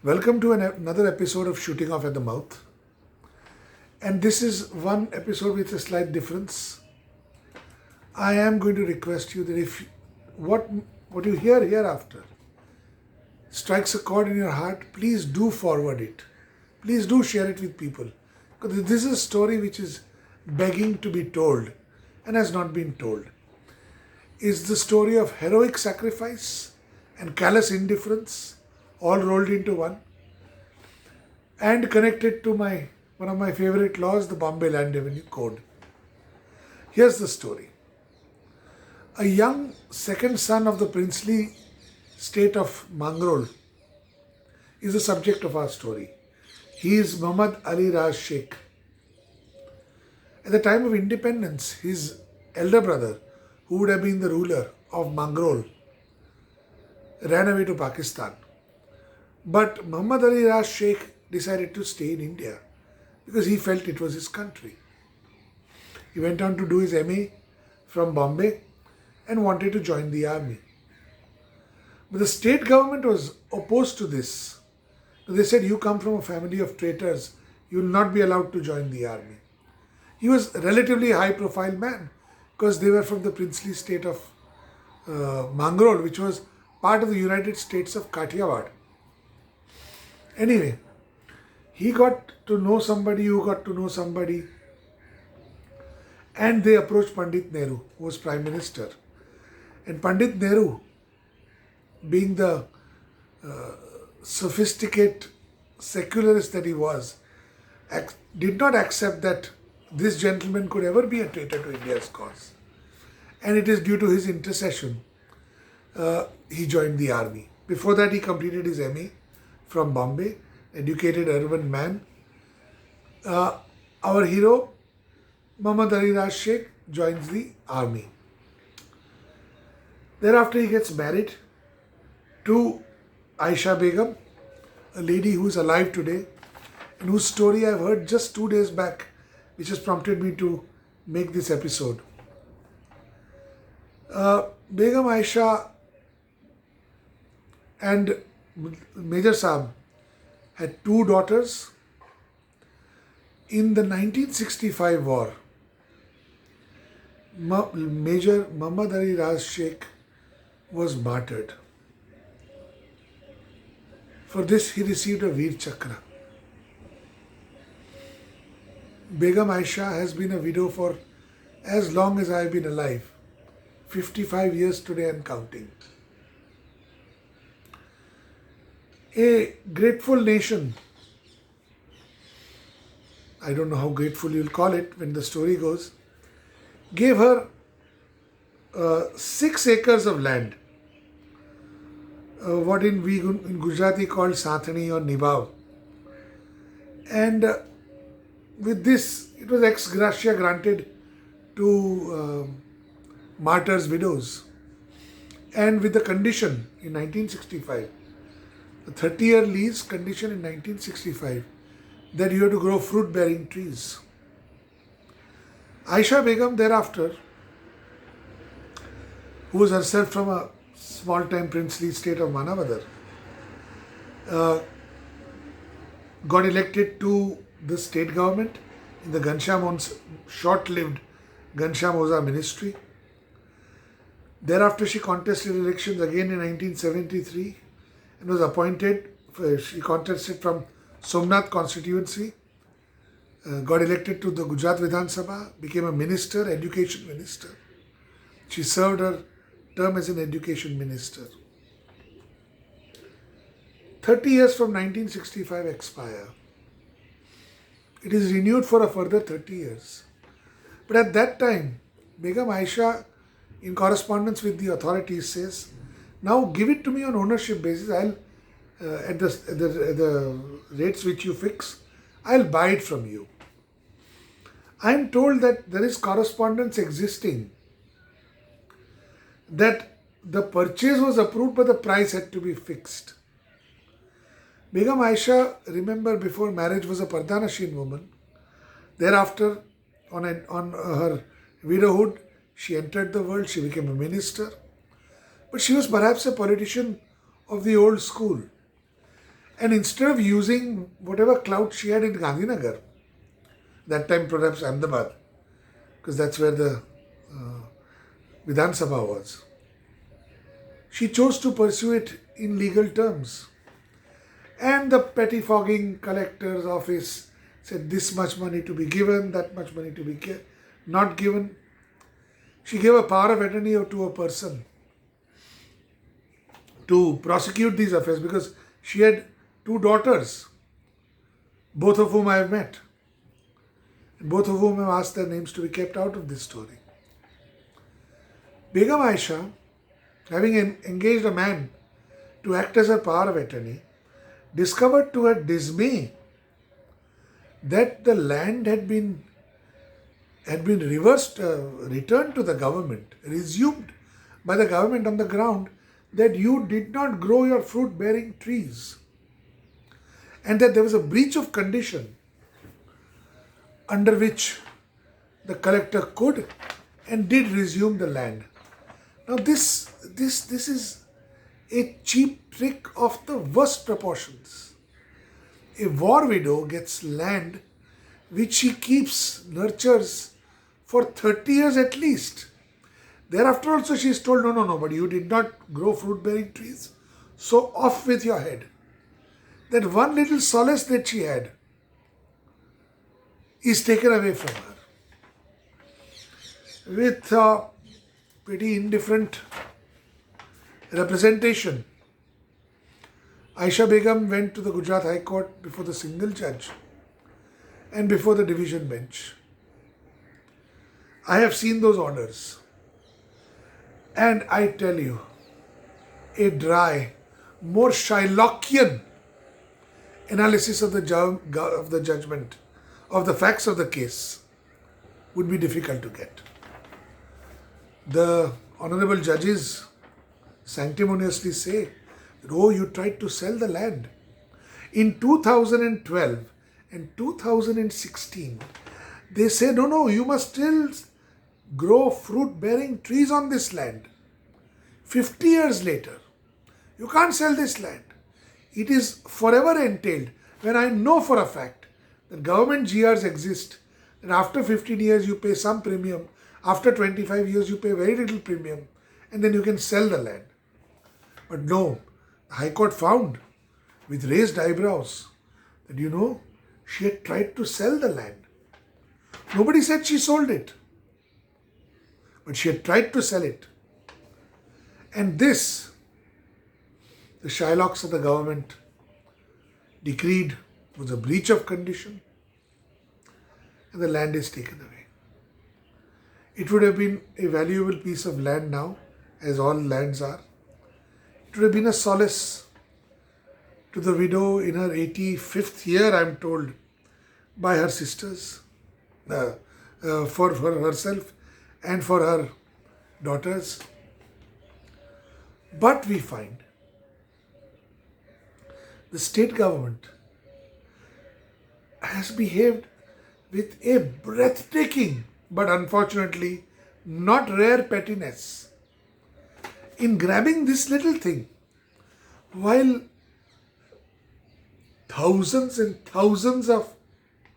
Welcome to another episode of Shooting Off at the Mouth. And this is one episode with a slight difference. I am going to request you that if what you hear hereafter strikes a chord in your heart, please do forward it. Please do share it with people. Because this is a story which is begging to be told and has not been told. It's the story of heroic sacrifice and callous indifference all rolled into one, and connected to one of my favorite laws, the Bombay Land Revenue Code. Here's the story. A young second son of the princely state of Mangrol is the subject of our story. He is Muhammad Ali Raz Sheikh. At the time of independence, his elder brother, who would have been the ruler of Mangrol, ran away to Pakistan. But Muhammad Ali Raz Sheikh decided to stay in India because he felt it was his country. He went on to do his MA from Bombay and wanted to join the army. But the state government was opposed to this. They said, you come from a family of traitors, you will not be allowed to join the army. He was a relatively high profile man because they were from the princely state of Mangrol, which was part of the United States of Kathiawar. Anyway, he got to know somebody who got to know somebody, and they approached Pandit Nehru, who was Prime Minister. And Pandit Nehru, being the sophisticated secularist that he was, did not accept that this gentleman could ever be a traitor to India's cause. And it is due to his intercession he joined the army. Before that, he completed his MA from Bombay, educated urban man. Our hero, Muhammad Ali Raz Sheikh, joins the army. Thereafter, he gets married to Aisha Begum, a lady who is alive today, and whose story I've heard just 2 days back, which has prompted me to make this episode. Begum Aisha and Major Saab had 2 daughters. In the 1965 war, Major Muhammad Ali Raz Sheikh was martyred. For this, he received a Veer Chakra. Begum Aisha has been a widow for as long as I have been alive, 55 years today and counting. A grateful nation, I don't know how grateful you'll call it when the story goes, gave her 6 acres of land, what in Gujarati called Sathani or Nibav. And with this, it was ex gratia granted to martyrs' widows. And with the condition in 1965, a 30-year lease condition in 1965, that you have to grow fruit-bearing trees. Aisha Begum thereafter, who was herself from a small-time princely state of Manavadar, got elected to the state government in the short-lived Ghanshyam Oza ministry. Thereafter, she contested elections again in 1973 and was appointed. She contested from Somnath constituency, got elected to the Gujarat Vidhan Sabha, became a minister, education minister. She served her term as an education minister. 30 years from 1965 expire. It is renewed for a further 30 years. But at that time, Begum Aisha, in correspondence with the authorities, says, now give it to me on ownership basis. I'll at the rates which you fix, I'll buy it from you. I'm told that there is correspondence existing that the purchase was approved but the price had to be fixed. Begum Aisha, remember, before marriage was a Pardanasheen woman. Thereafter, on her widowhood, she entered the world, she became a minister. But she was perhaps a politician of the old school. And instead of using whatever clout she had in Gandhinagar, that time perhaps Ahmedabad, because that's where the Vidhan Sabha was, she chose to pursue it in legal terms. And the pettifogging collector's office said this much money to be given, that much money to be not given. She gave a power of attorney to a person to prosecute these affairs because she had two daughters, both of whom I have met, and both of whom have asked their names to be kept out of this story. Begum Aisha, having engaged a man to act as her power of attorney, discovered to her dismay that the land had been returned to the government, resumed by the government on the ground that you did not grow your fruit-bearing trees, and that there was a breach of condition under which the collector could and did resume the land. Now this is a cheap trick of the worst proportions. A war widow gets land which she keeps, nurtures for 30 years at least. Thereafter also she is told, no, but you did not grow fruit-bearing trees, so off with your head. That one little solace that she had is taken away from her. With pretty indifferent representation, Aisha Begum went to the Gujarat High Court before the single judge and before the division bench. I have seen those orders, and I tell you, a dry, more Shylockian analysis of the judgment, of the facts of the case would be difficult to get. The honorable judges sanctimoniously say, oh, you tried to sell the land. In 2012 and 2016, they say, no, you must still grow fruit-bearing trees on this land. 50 years later, you can't sell this land. It is forever entailed, when I know for a fact that government GRs exist, that after 15 years you pay some premium, after 25 years you pay very little premium, and then you can sell the land. But no, the High Court found with raised eyebrows that she had tried to sell the land. Nobody said she sold it, but she had tried to sell it. And this, the Shylocks of the government decreed, was a breach of condition, and the land is taken away. It would have been a valuable piece of land now, as all lands are. It would have been a solace to the widow in her 85th year, I am told, by her sisters, for herself and for her daughters. But we find the state government has behaved with a breathtaking, but unfortunately not rare pettiness in grabbing this little thing, while thousands and thousands of,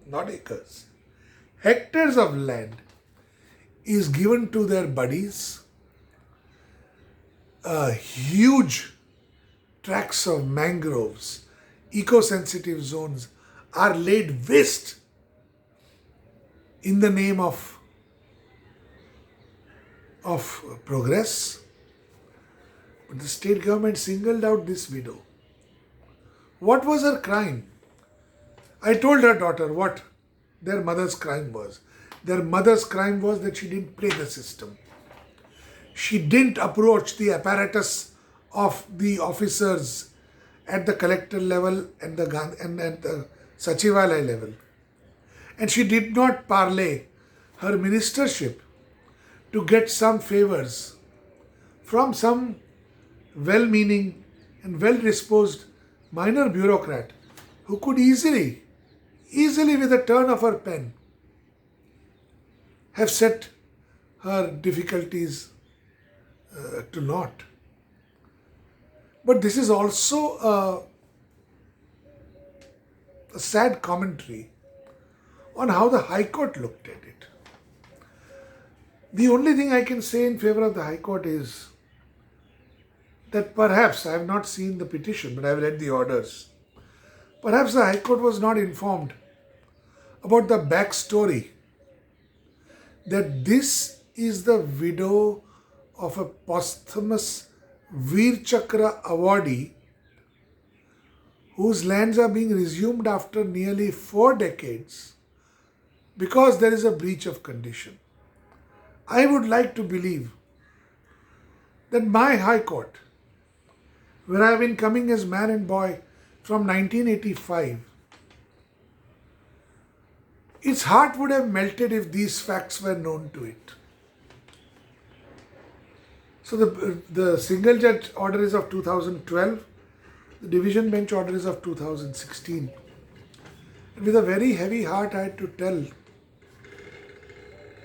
not acres, hectares of land is given to their buddies. Huge tracts of mangroves, eco-sensitive zones are laid waste in the name of progress. But the state government singled out this widow. What was her crime? I told her daughter what their mother's crime was. Their mother's crime was that she didn't play the system. She didn't approach the apparatus of the officers at the collector level and at the Sachivalaya level. And she did not parlay her ministership to get some favors from some well-meaning and well-disposed minor bureaucrat who could easily with a turn of her pen have set her difficulties to naught. But this is also a sad commentary on how the High Court looked at it. The only thing I can say in favor of the High Court is that perhaps, I have not seen the petition, but I have read the orders, perhaps the High Court was not informed about the backstory, that this is the widow of a posthumous Veer Chakra awardee whose lands are being resumed after nearly 4 decades because there is a breach of condition. I would like to believe that my High Court, where I have been coming as man and boy from 1985, its heart would have melted if these facts were known to it. So the single judge order is of 2012, the division bench order is of 2016. And with a very heavy heart I had to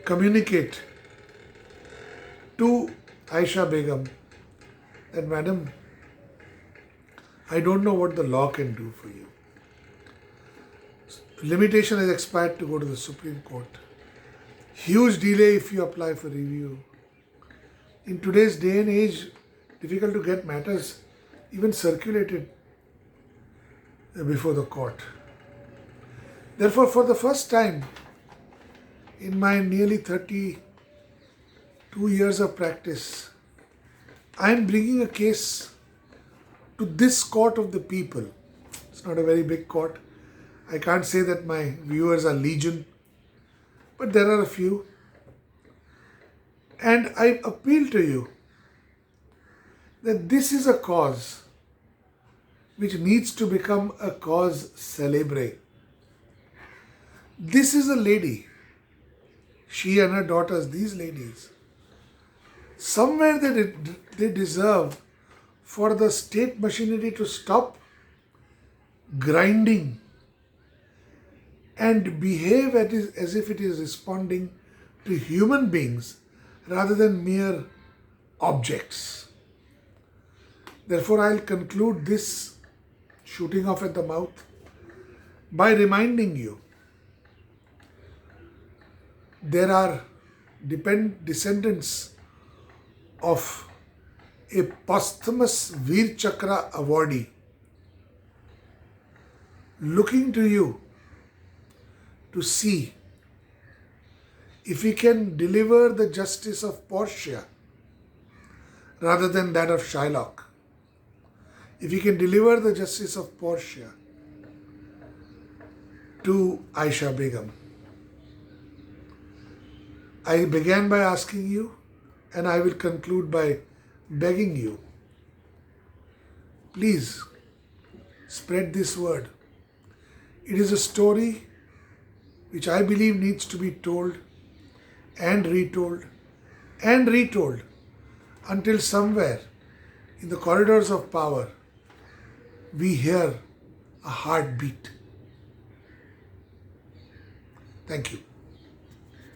communicate to Aisha Begum that, madam, I don't know what the law can do for you. Limitation has expired to go to the Supreme Court. Huge delay if you apply for review. In today's day and age, difficult to get matters even circulated before the court. Therefore, for the first time in my nearly 32 years of practice, I am bringing a case to this court of the people. It's not a very big court. I can't say that my viewers are legion, but there are a few. And I appeal to you that this is a cause which needs to become a cause célèbre. This is a lady, she and her daughters, these ladies, somewhere they deserve for the state machinery to stop grinding and behave as if it is responding to human beings rather than mere objects. Therefore, I'll conclude this shooting off at the mouth by reminding you there are descendants of a posthumous Veer Chakra awardee looking to you to see if we can deliver the justice of Portia rather than that of Shylock. If we can deliver the justice of Portia to Aisha Begum. I began by asking you, and I will conclude by begging you, please spread this word. It is a story which I believe needs to be told and retold until somewhere in the corridors of power we hear a heartbeat. Thank you.